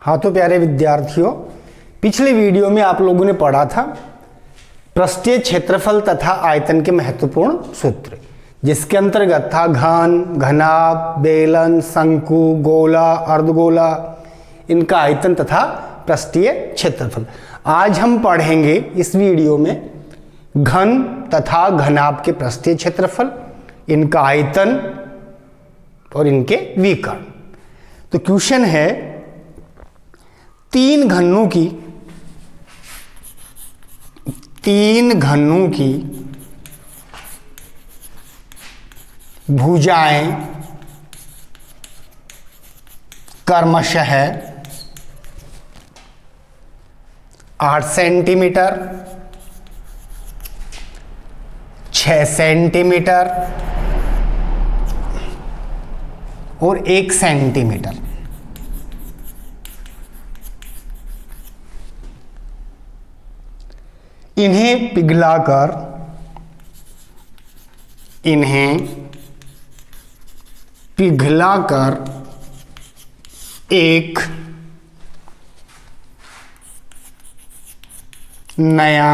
हाँ तो प्यारे विद्यार्थियों, पिछले वीडियो में आप लोगों ने पढ़ा था पृष्ठीय क्षेत्रफल तथा आयतन के महत्वपूर्ण सूत्र, जिसके अंतर्गत था घन, घनाभ, बेलन, शंकु, गोला, अर्धगोला, इनका आयतन तथा पृष्ठीय क्षेत्रफल। आज हम पढ़ेंगे इस वीडियो में घन तथा घनाभ के पृष्ठीय क्षेत्रफल, इनका आयतन और इनके विकर्ण। तो क्वेश्चन है, तीन घनों की भुजाएं क्रमशः 8 सेंटीमीटर, 6 सेंटीमीटर और 1 सेंटीमीटर इन्हें पिघलाकर एक नया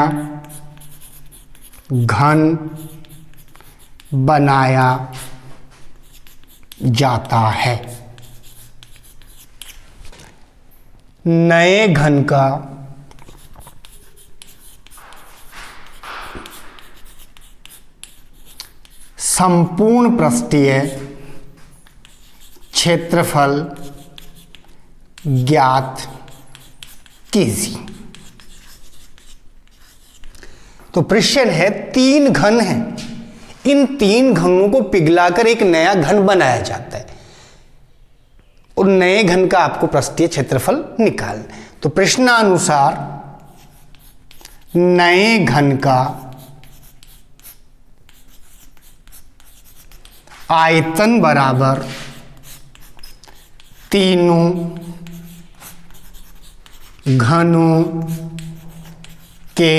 घन बनाया जाता है। नए घन का संपूर्ण पृष्ठीय क्षेत्रफल ज्ञात कीजिए। तो प्रश्न है, तीन घन हैं, इन तीन घनों को पिघलाकर एक नया घन बनाया जाता है और नए घन का आपको पृष्ठीय क्षेत्रफल निकालना है। तो प्रश्नानुसार नए घन का आयतन बराबर तीनों घनों के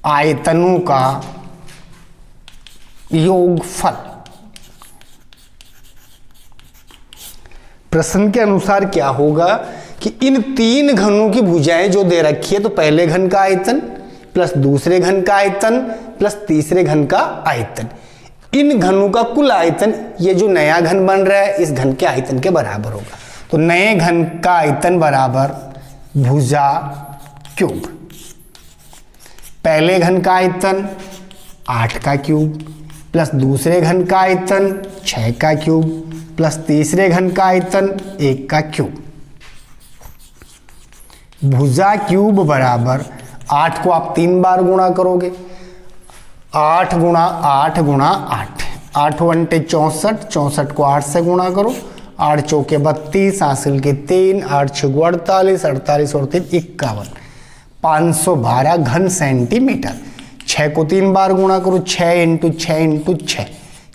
आयतनों का योगफल। प्रश्न के अनुसार क्या होगा कि इन तीन घनों की भुजाएं जो दे रखी है, तो पहले घन का आयतन प्लस दूसरे घन का आयतन प्लस तीसरे घन का आयतन, इन घनों का कुल आयतन, ये जो नया घन बन रहा है इस घन के आयतन के बराबर होगा। तो नए घन का आयतन बराबर भुजा क्यूब, पहले घन का आयतन 8 का क्यूब प्लस दूसरे घन का आयतन 6 का क्यूब प्लस तीसरे घन का आयतन 1 का क्यूब। भुजा क्यूब बराबर 8 को आप 3 बार गुणा करोगे, 8 गुणा 8 गुणा 8, 8 वंटे 64, 64 को 8 से गुणा करो, 8 चौके 32, हासिल के 3, 8 छः 48, 48 और 3 51, 512 घन सेंटीमीटर। 6 को 3 बार गुणा करो, 6 इंटू 6 इंटू 6,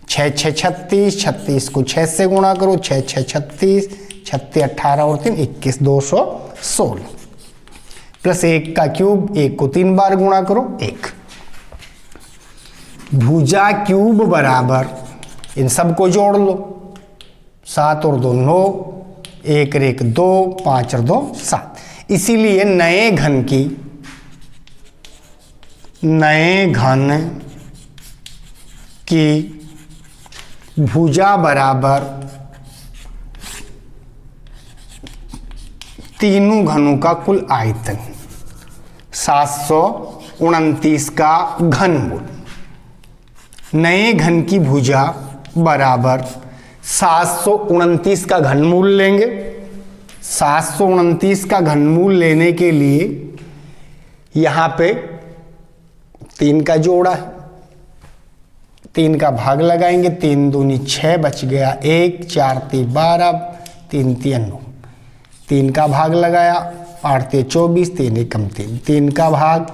6 6 36, 36 को 6 से गुणा करो, 6 6 36, 36 18 और 3 21, 216 प्लस 1 का क्यूब, 1 को 3 बार गुणा करो 1। भुजा क्यूब बराबर, इन सबको जोड़ लो, 7 और 2 9, 1 और 1 2, 5 और 2 7। इसीलिए नए घन की भुजा बराबर तीनों घनों का कुल आयतन 729 का घनमूल। नए घन की भुजा बराबर 729 का घनमूल लेंगे। 729 का घनमूल लेने के लिए यहाँ पे 3 का जोड़ा है, 3 का भाग लगाएंगे, 3 दूनी 6 बच गया 1, 4 3 12, 3 3 9, 3 का भाग लगाया, 8 3 24, 3 एकम 3, 3 का भाग,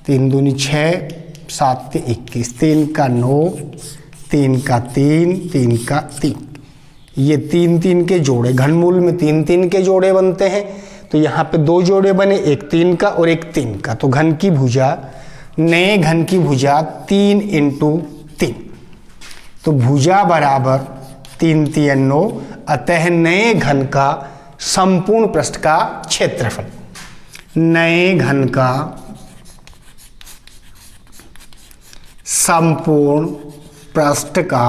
3 दूनी 6, 7 3 21, 3 का 9, 3 का 3, 3 का 3, ये 3 3 के जोड़े, घनमूल में 3 3 के जोड़े बनते हैं, तो यहाँ पे 2 जोड़े बने, एक 3 का और एक 3 का। तो घन की भुजा, नए घन की भुजा 3 इंटू 3, तो भुजा बराबर 3 3 9, अतः नए घन का संपूर्ण पृष्ठ का क्षेत्रफल, नए घन का संपूर्ण पृष्ठ का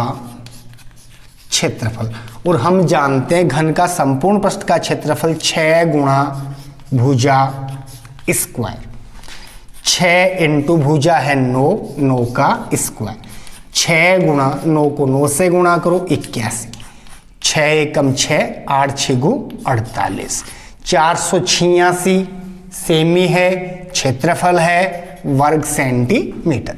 क्षेत्रफल। और हम जानते हैं घन का संपूर्ण पृष्ठ का क्षेत्रफल 6 गुणा भुजा स्क्वायर, 6 इंटू भुजा है 9, 9 का स्क्वायर, 6 गुणा 9 को 9 से गुणा करो 81, 6 एकम 6, 8 6 48, 486 सेमी है, क्षेत्रफल है वर्ग सेंटीमीटर।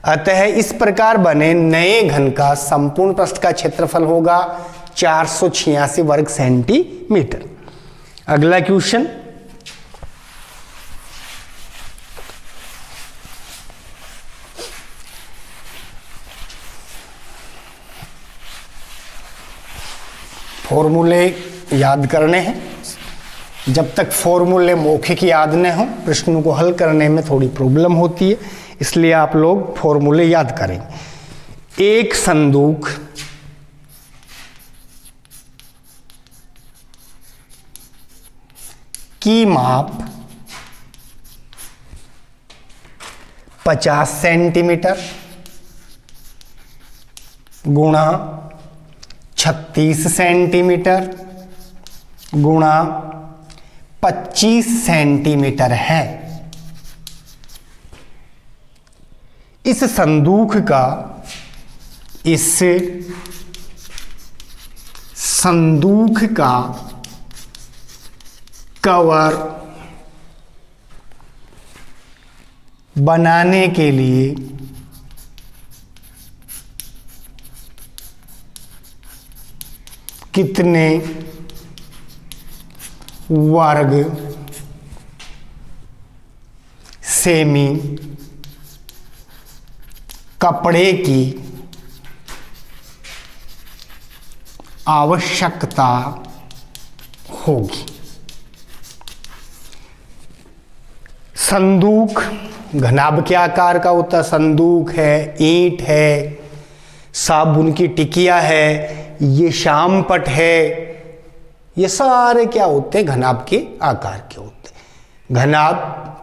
अतः इस प्रकार बने नए घन का संपूर्ण पृष्ठ का क्षेत्रफल होगा 486 वर्ग सेंटीमीटर। अगला क्वेश्चन, फॉर्मूले याद करने हैं। जब तक फॉर्मूले मौखिक याद न हो प्रश्नों को हल करने में थोड़ी प्रॉब्लम होती है, इसलिए आप लोग फॉर्मूले याद करेंगे। एक संदूक की माप 50 सेंटीमीटर गुणा 36 सेंटीमीटर गुणा 25 सेंटीमीटर है। इस संदूक का कवर बनाने के लिए कितने वर्ग सेमी कपड़े की आवश्यकता होगी। संदूक घनाभ के आकार का होता है, संदूक है, ईंट है, साबुन की टिकिया है, ये शामपट है, ये सारे क्या होते हैं घनाभ के आकार के होते हैं। घनाभ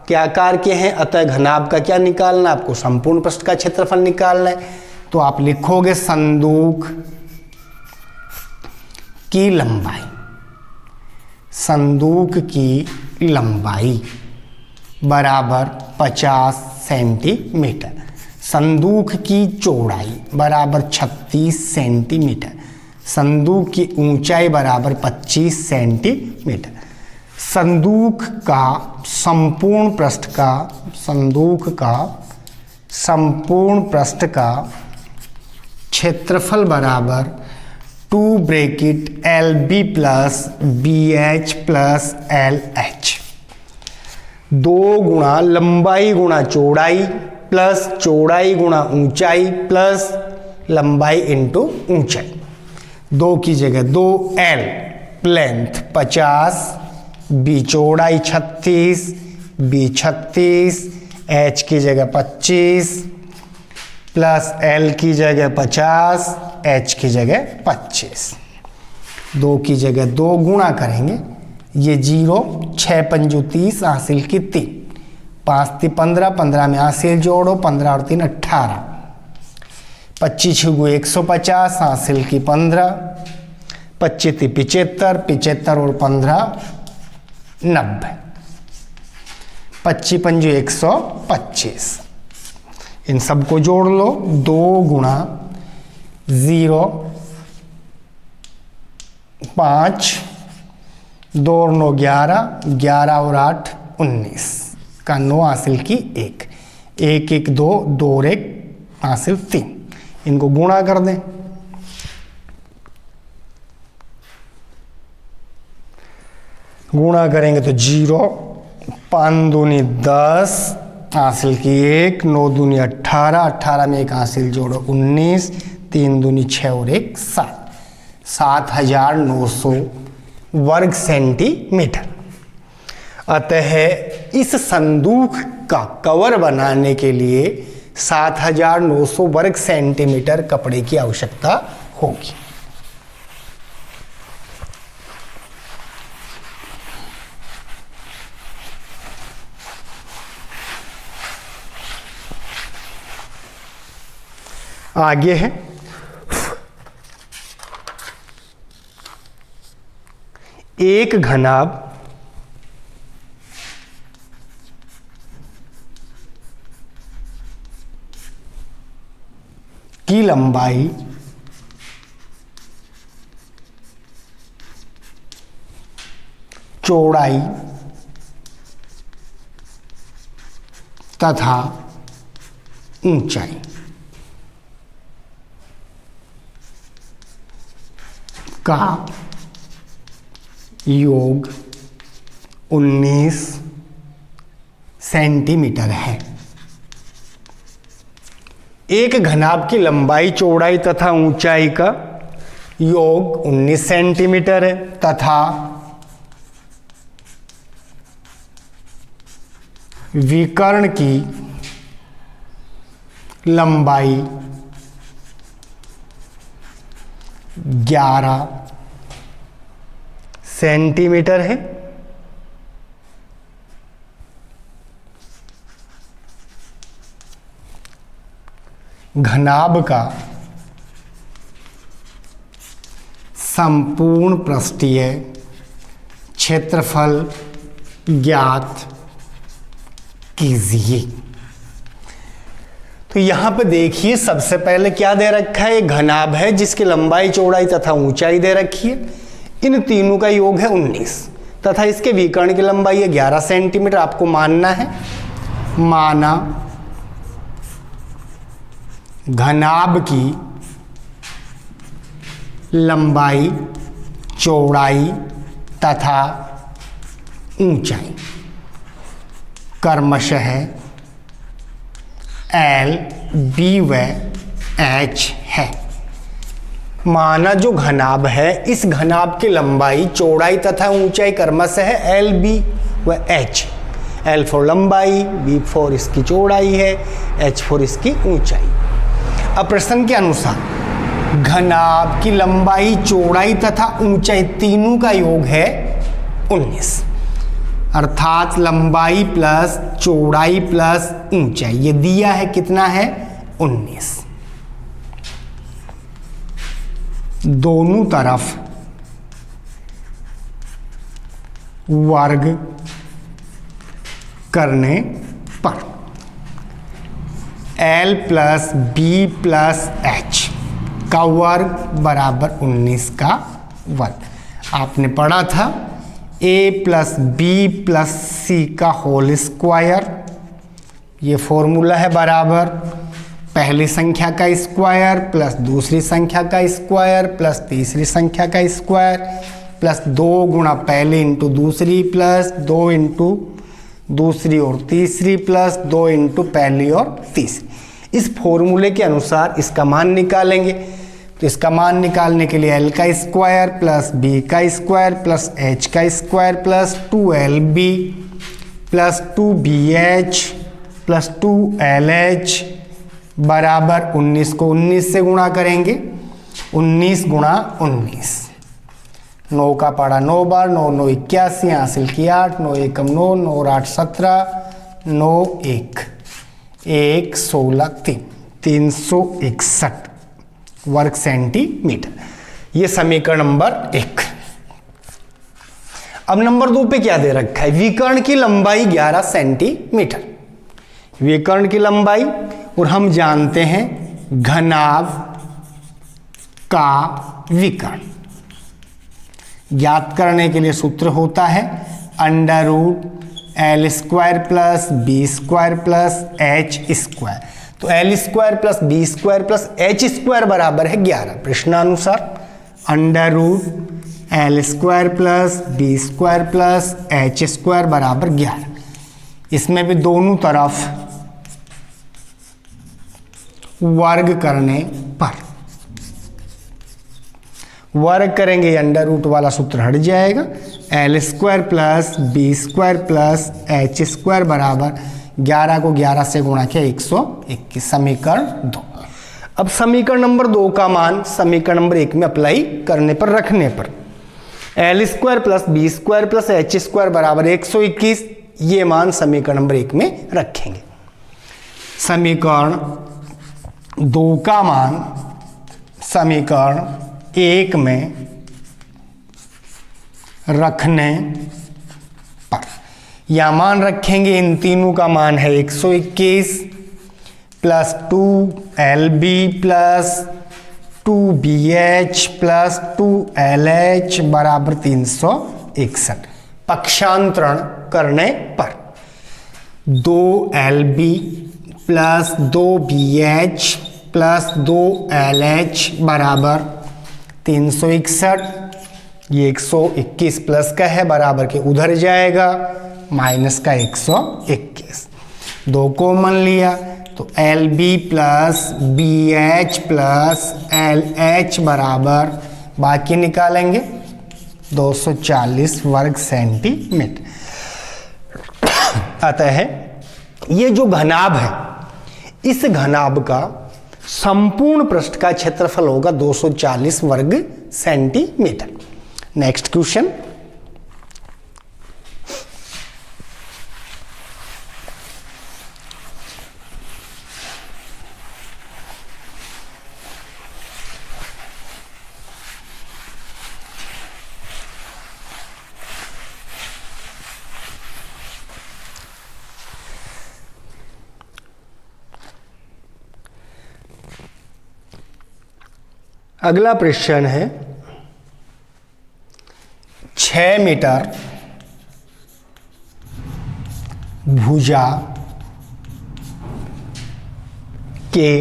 के आकार के हैं, अतः घनाभ का क्या निकालना, आपको संपूर्ण पृष्ठ का क्षेत्रफल निकालना है। तो आप लिखोगे संदूक की लंबाई, संदूक की लंबाई बराबर 50 सेंटीमीटर, संदूक की चौड़ाई बराबर 36 सेंटीमीटर, संदूक की ऊंचाई बराबर 25 सेंटीमीटर, संदूक का संपूर्ण पृष्ठ का, संदूक का संपूर्ण पृष्ठ का क्षेत्रफल बराबर 2 bracket LB plus BH plus LH, 2 गुणा लंबाई गुणा चौड़ाई प्लस चौड़ाई गुणा ऊंचाई प्लस लंबाई इंटू ऊंचाई, 2 की जगह 2L लेंथ 50, B चौड़ाई 36, B 36, H की जगह 25 प्लस L की जगह 50, H की जगह 25, 2 की जगह 2 गुणा करेंगे, ये 0, 6 पंजू 30, हासिल की 3, 5 × 3 15, 15 में हासिल जोड़ो, 15 और 3 18, 25 × 150, हासिल की 15, 25 × 75, 75 और 15 90, 25 पंजू 125, इन सबको जोड़ लो, 2 गुणा 0 5, 2 और 9 11, 11 और 8 19 का 9 हासिल की 1, 1 1 2, 2 और 1 हासिल 3, इनको गुणा कर दें, गुणा करेंगे तो 0, 5 दूनी 10 हासिल की 1, 9 दूनी 18, 18 में 1 हासिल जोड़ो 19, 3 दूनी 6 और 1 7, 7900 वर्ग सेंटीमीटर। अतः इस संदूक का कवर बनाने के लिए 7900 वर्ग सेंटीमीटर कपड़े की आवश्यकता होगी। आगे है एक घनाभ की लंबाई चौड़ाई तथा ऊंचाई का योग 19 सेंटीमीटर है। एक घनाभ की लंबाई चौड़ाई तथा ऊंचाई का योग 19 सेंटीमीटर है तथा विकर्ण की लंबाई 11 सेंटीमीटर है। घनाभ का संपूर्ण पृष्ठीय क्षेत्रफल ज्ञात कीजिए। तो यहां पे देखिए सबसे पहले क्या दे रखा है, एक घनाभ है जिसकी लंबाई चौड़ाई तथा ऊंचाई दे रखी है। इन तीनों का योग है 19 तथा इसके विकर्ण की लंबाई है 11 सेंटीमीटर। आपको मानना है, माना घनाभ की लंबाई चौड़ाई तथा ऊंचाई क्रमशः L, B व H है। माना जो घनाभ है इस घनाभ की लंबाई चौड़ाई तथा ऊंचाई क्रमशः है L, B व H। L फॉर लंबाई, B फॉर इसकी चौड़ाई है, H फॉर इसकी ऊंचाई। अब प्रश्न के अनुसार घनाभ की लंबाई चौड़ाई तथा ऊंचाई तीनों का योग है 19, अर्थात लंबाई प्लस चौड़ाई प्लस ऊंचाई, ये दिया है कितना है 19। दोनों तरफ वर्ग करने पर L plus b plus h का वर्ग बराबर 19 का वर्ग। आपने पढ़ा था A प्लस बी प्लस सी का होल स्क्वायर, ये फॉर्मूला है बराबर पहली संख्या का स्क्वायर प्लस दूसरी संख्या का स्क्वायर प्लस तीसरी संख्या का स्क्वायर प्लस 2 गुणा पहली इंटू दूसरी प्लस 2 इंटू दूसरी और तीसरी प्लस 2 इंटू पहली और तीसरी। इस फॉर्मूले के अनुसार इसका मान निकालेंगे। तो इसका मान निकालने के लिए L का स्क्वायर प्लस B का स्क्वायर प्लस H का square plus 2LB plus 2BH plus 2LH बराबर 19 को 19 से गुणा करेंगे। 19 गुणा 19, 9 का पड़ा 9 बार, 9 9 81, हासिल की 8, 9 एकम 9, 9 और 8 17, 9 1 1 16 3, 361 वर्ग सेंटीमीटर। ये समीकरण नंबर 1। अब नंबर 2 पे क्या दे रखा है, विकर्ण की लंबाई 11 सेंटीमीटर। विकर्ण की लंबाई, और हम जानते हैं घनाभ का विकर्ण ज्ञात करने के लिए सूत्र होता है under root L square plus B square plus H square. तो L square plus B square plus H square बराबर है 11। प्रश्नानुसार under root L square plus B square plus H square बराबर 11। इसमें भी दोनों तरफ वर्ग करने पर, वर्ग करेंगे अंडर रूट वाला सूत्र हट जाएगा। L square plus B square plus H square बराबर 11 को 11 से गुणा किया 121। समीकरण 2। अब समीकरण नंबर 2 का मान समीकरण नंबर 1 में अप्लाई करने पर, रखने पर L square plus B square plus H square बराबर 121, ये मान समीकरण नंबर 1 में रखेंगे। समीकरण 2 का मान समीकरण 1 में रखने पर, या मान रखेंगे इन तीनों का मान है 121 plus 2LB plus 2BH plus 2LH बराबर 361। पक्षांतरण करने पर 2LB plus 2BH plus 2LH बराबर 361। ये 121 प्लस का है, बराबर के उधर जाएगा, माइनस का 121। 2 कॉमन लिया तो LB plus BH plus LH बराबर, बाकी निकालेंगे 240 वर्ग सेंटीमीटर। अतः ये जो घनाभ है, इस घनाभ का संपूर्ण पृष्ठ का क्षेत्रफल होगा 240 वर्ग सेंटीमीटर। नेक्स्ट क्वेश्चन, अगला प्रश्न है 6 मीटर भुजा के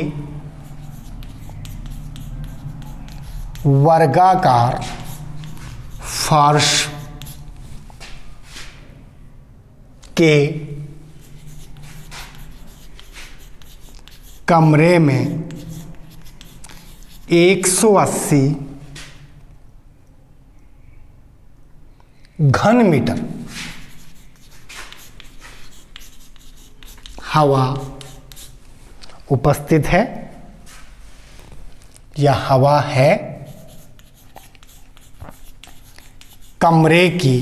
वर्गाकार फर्श के कमरे में 180 घन मीटर हवा उपस्थित है, यह हवा है। कमरे की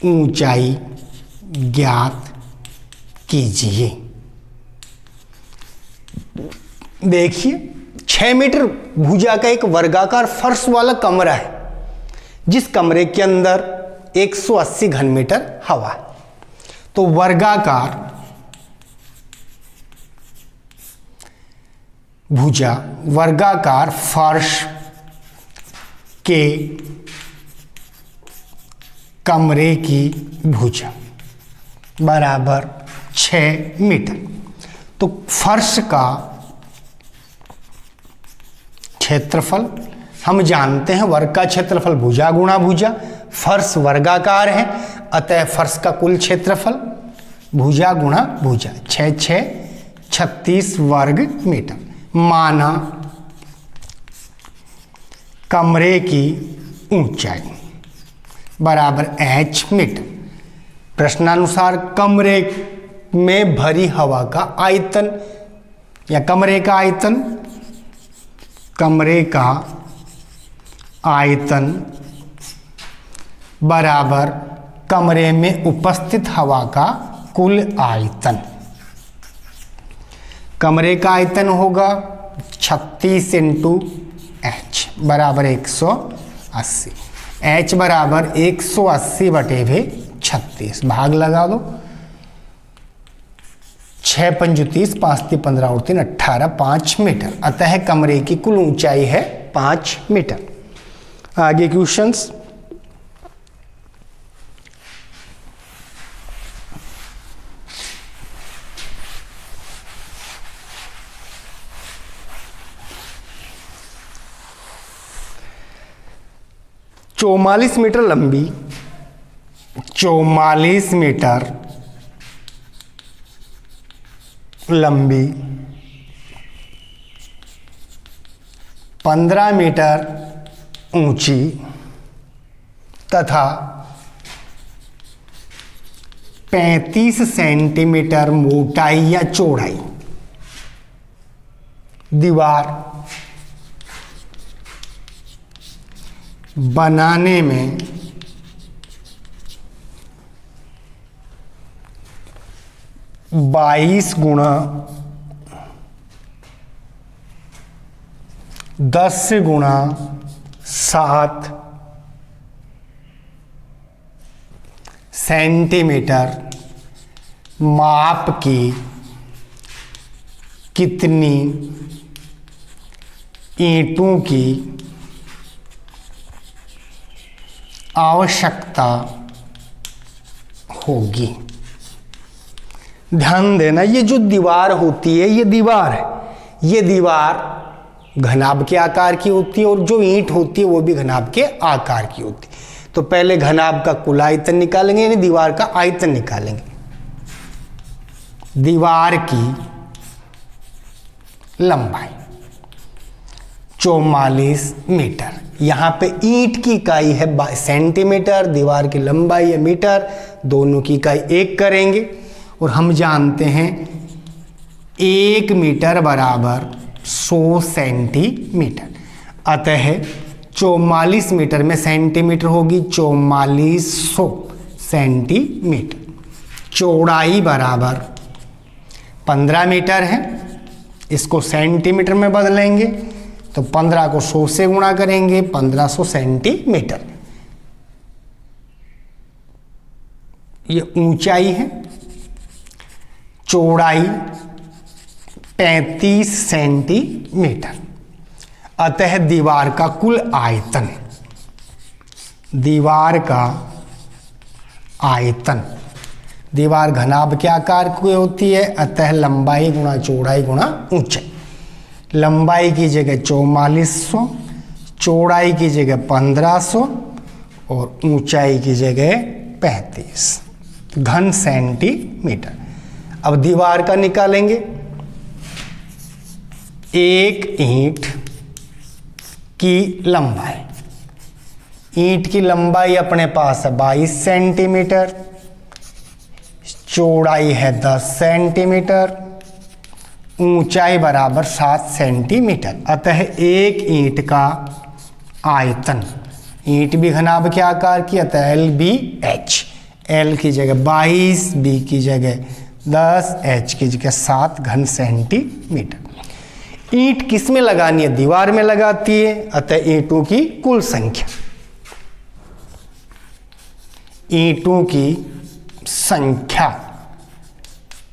ऊंचाई ज्ञात कीजिए। देखिए 6 मीटर भुजा का एक वर्गाकार फर्श वाला कमरा है, जिस कमरे के अंदर 180 घन मीटर हवा है। तो वर्गाकार भुजा, वर्गाकार फर्श के कमरे की भुजा बराबर 6 मीटर। तो फर्श का क्षेत्रफल हम जानते हैं, वर्ग का क्षेत्रफल भुजा गुणा भुजा, फर्श वर्गाकार है, अतः फर्श का कुल क्षेत्रफल भुजा गुणा भुजा 6 36 वर्ग मीटर। माना कमरे की ऊंचाई बराबर h मीटर। प्रश्नानुसार कमरे में भरी हवा का आयतन या कमरे का आयतन, कमरे का आयतन बराबर कमरे में उपस्थित हवा का कुल आयतन। कमरे का आयतन होगा 36 इंटू एच बराबर 180। एच बराबर 180 बटे 36, भाग लगा दो। 6 पंजू 30, 5 × 15 और 3 18, 5 मीटर। अतः कमरे की कुल ऊंचाई है 5 मीटर। आगे क्वेश्चंस, चौवालीस मीटर लंबी, 44 मीटर लंबी, 15 मीटर ऊंची तथा 35 सेंटीमीटर मोटाई या चौड़ाई दीवार बनाने में 22 गुणा 10 गुणा 7 सेंटीमीटर माप की कितनी ईंटों की आवश्यकता होगी। ध्यान देना, ये जो दीवार होती है, ये दीवार है, ये दीवार घनाभ के आकार की होती है और जो ईंट होती है वो भी घनाभ के आकार की होती है। तो पहले घनाभ का कुल आयतन निकालेंगे, यानी दीवार का आयतन निकालेंगे। दीवार की लंबाई 44 मीटर। यहाँ पे ईंट की इकाई है सेंटीमीटर, दीवार की लंबाई है मीटर, दोनों की इकाई 1 करेंगे। और हम जानते हैं 1 मीटर बराबर 100 सेंटीमीटर। अतः 44 मीटर में सेंटीमीटर होगी 4400 सेंटीमीटर। चौड़ाई बराबर 15 मीटर है, इसको सेंटीमीटर में बदलेंगे तो 15 को 100 से गुणा करेंगे, 1500 सेंटीमीटर। ये ऊंचाई है, चौड़ाई 35 सेंटीमीटर। अतः दीवार का कुल आयतन, दीवार का आयतन, दीवार घनाभ के आकार की होती है, अतः लंबाई गुणा चौड़ाई गुणा ऊंचाई। लंबाई की जगह 4400, चौड़ाई की जगह 1500 और ऊंचाई की जगह 35 घन सेंटीमीटर। अब दीवार का निकालेंगे। एक ईंट की लंबाई, ईंट की लंबाई अपने पास है 22 सेंटीमीटर, चौड़ाई है 10 सेंटीमीटर, ऊंचाई बराबर 7 सेंटीमीटर। अतः एक ईंट का आयतन, ईंट भी घनाभ के आकार की, अतः LBH, L की जगह 22, B की जगह 10, H की जगह 7 घन सेंटीमीटर। ईंट किस में लगानी है? दीवार में लगाती है, अतः ईंटों की कुल संख्या, ईंटों की संख्या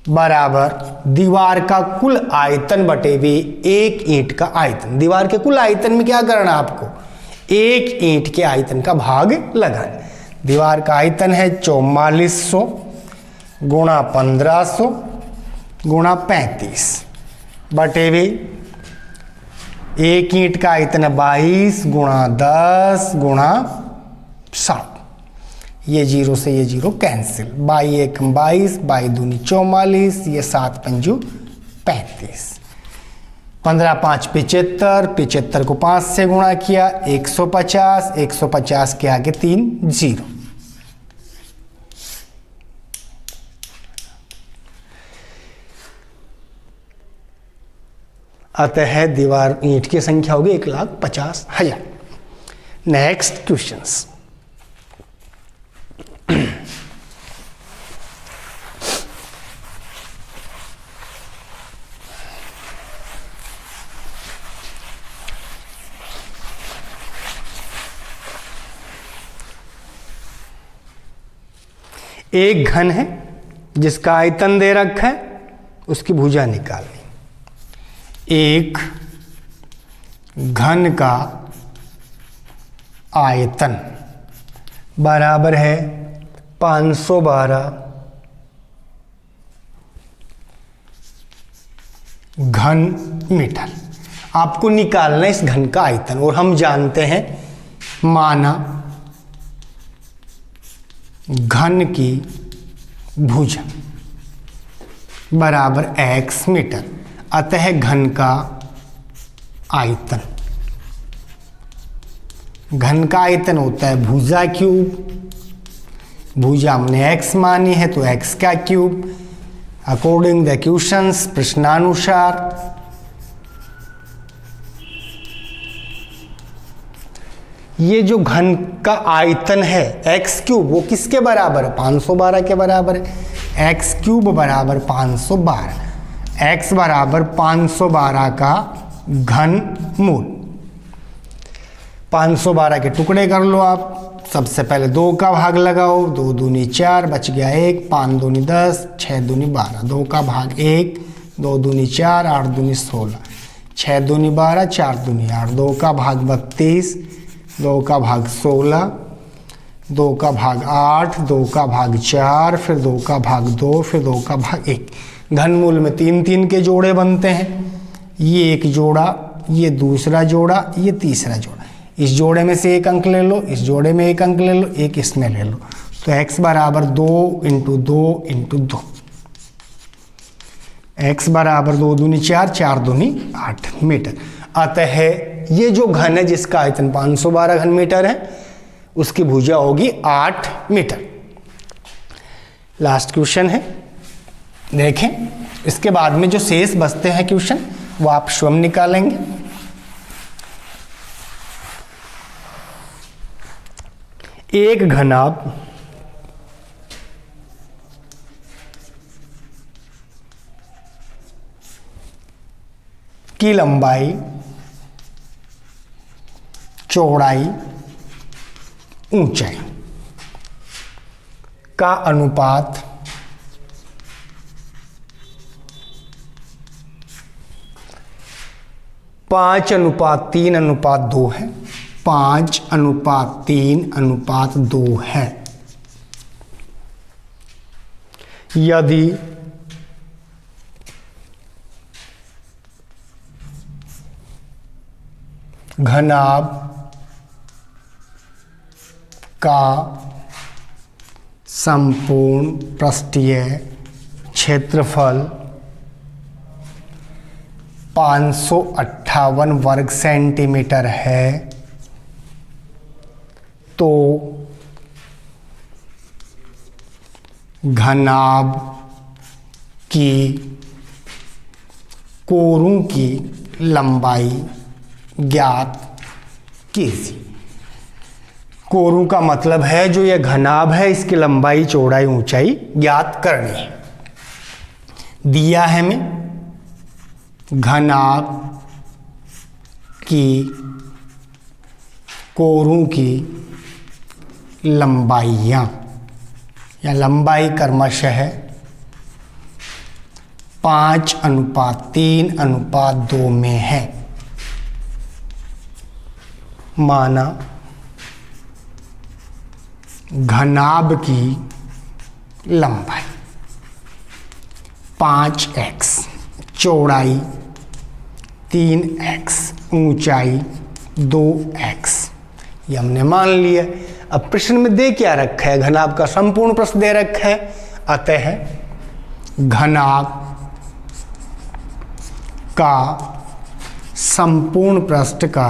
बराबर दीवार का कुल आयतन बटे भी एक ईंट का आयतन। दीवार के कुल आयतन में क्या करना आपको? एक ईंट के आयतन का भाग लगाना। दीवार का आयतन है 4400 गुणा 1500 गुणा 35 बटे भी एक ईंट का आयतन है 22 गुणा 10 गुणा 7। ये 0 से ये 0 कैंसिल, 22 एकम 22, 22 दूनी 44, ये 7 पंजू 35, 15 5 75, 75 को 5 से गुणा किया 150, 150 के आगे 3 0। अतः दीवार ईंट की संख्या होगी 1,50,000। Next questions. एक घन है जिसका आयतन दे रखा है, उसकी भुजा निकालनी। एक घन का आयतन बराबर है 512 घन मीटर। आपको निकालना है इस घन का आयतन, और हम जानते हैं माना घन की भुजा बराबर x मीटर। अतः घन का आयतन, घन का आयतन होता है भुजा क्यूब। भुजा हमने x मानी है तो x का क्यूब, अकॉर्डिंग द क्वेश्चंस, प्रश्नानुसार। ये जो घन का आयतन है x क्यूब, वो किसके बराबर है? 512 के बराबर है। x क्यूब बराबर 512, x बराबर 512 का घन मूल। 512 के टुकड़े कर लो आप। सबसे पहले 2 का भाग लगाओ, 2 दूनी 4, बच गया 1, 5 दूनी 10, 6 दूनी 12, 2 का भाग 1, 2 दूनी 4, 8 दूनी 16, 6 दूनी 12, 4 दूनी 8, 2 का भाग 32, 2 का भाग 16, 2 का भाग 8, 2 का भाग 4, फिर 2 का भाग 2, फिर 2 का भाग 1। घनमूल में 3 के जोड़े बनते हैं। ये एक जोड़ा, ये दूसरा जोड़ा, ये तीसरा जोड़ा। इस जोड़े में से 1 अंक ले लो, इस जोड़े में 1 अंक ले लो, 1 इसमें ले लो। तो x बराबर 2 इंटू 2 इंटू 2। x बराबर 2 दूनी 4, 4 दूनी 8 मीटर। अतः ये जो घन है जिसका आयतन 512 घन मीटर है, उसकी भुजा होगी 8 मीटर। लास्ट क्वेश्चन है, देखें। इसके बाद में जो शेष बचते हैं क्वेश्चन वो आप स्वयं निकालेंगे। एक घनाभ की लंबाई, चौड़ाई, ऊंचाई का अनुपात 5:3:2 है। 5:3:2 है। यदि घनाभ का संपूर्ण पृष्ठीय क्षेत्रफल 558 वर्ग सेंटीमीटर है, तो घनाभ की कोरों की लंबाई ज्ञात कीजिए। कोरों का मतलब है जो यह घनाभ है, इसकी लंबाई, चौड़ाई, ऊंचाई ज्ञात करनी है। दिया है हमें घनाभ की कोरों की लंबाइयाँ या लंबाई क्रमशः 5:3:2 में है। माना घनाभ की लंबाई 5x, चौड़ाई 3x, ऊंचाई 2x, ये हमने मान लिया। अब प्रश्न में दे क्या रखा है? घनाभ का संपूर्ण पृष्ठ दे रखा है। अतः घनाभ का संपूर्ण पृष्ठ का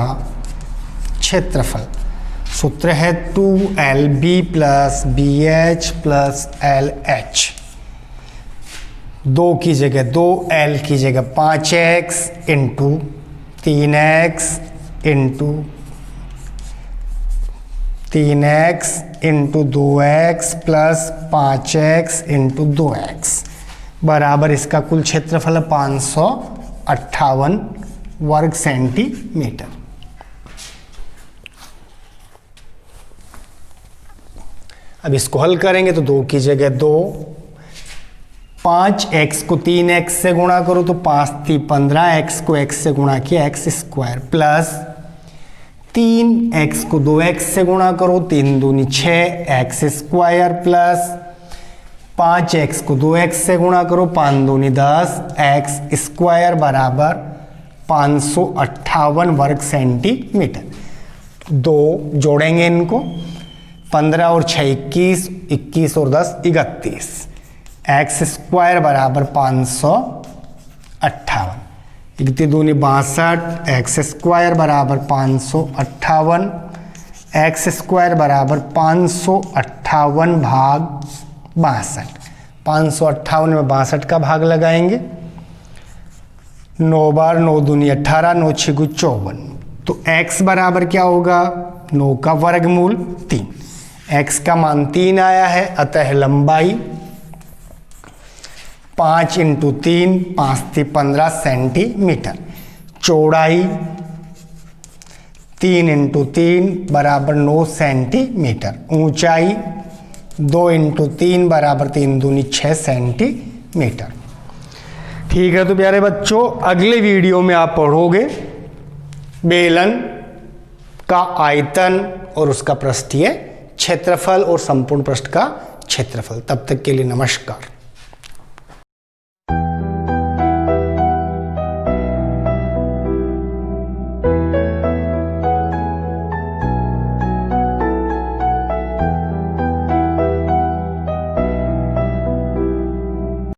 क्षेत्रफल, सूत्र है 2LB + BH + LH। 2 की जगह 2, L की जगह 5x into 3x into 3x into 2x plus 5x into 2x बराबर इसका कुल क्षेत्रफल 558 वर्ग सेंटीमीटर। अब इसको हल करेंगे तो 2 की जगह 2, 5x को 3x से गुणा करो तो 5 × 15, x को x से गुणा किया x² प्लस 3x को 2x से गुणा करो 3 दूनी 6 x² प्लस 5x को 2x से गुणा करो 5 दूनी 10 x² बराबर 558 वर्ग सेंटीमीटर। 2 जोड़ेंगे इनको, 15 और 6 21, 21 और 10 31, x² बराबर 558, 31 दूनी 62, x² बराबर 558, x² बराबर 558 भाग 62। 558 में 62 का भाग लगाएंगे। 9 बार 9 दूनी 18, 9 6 54, तो x बराबर क्या होगा? 9 का वर्गमूल 3। x का मान 3 आया है, अतः लंबाई 5 × 3, 5 × 15 सेंटीमीटर, चौड़ाई 3 इंटू 3 बराबर 9 सेंटीमीटर। ऊंचाई 2 इंटू 3 बराबर 3 दूनी 6 सेंटीमीटर। ठीक है, तो प्यारे बच्चों अगले वीडियो में आप पढ़ोगे बेलन का आयतन और उसका पृष्ठीय क्षेत्रफल और संपूर्ण पृष्ठ का क्षेत्रफल। तब तक के लिए नमस्कार।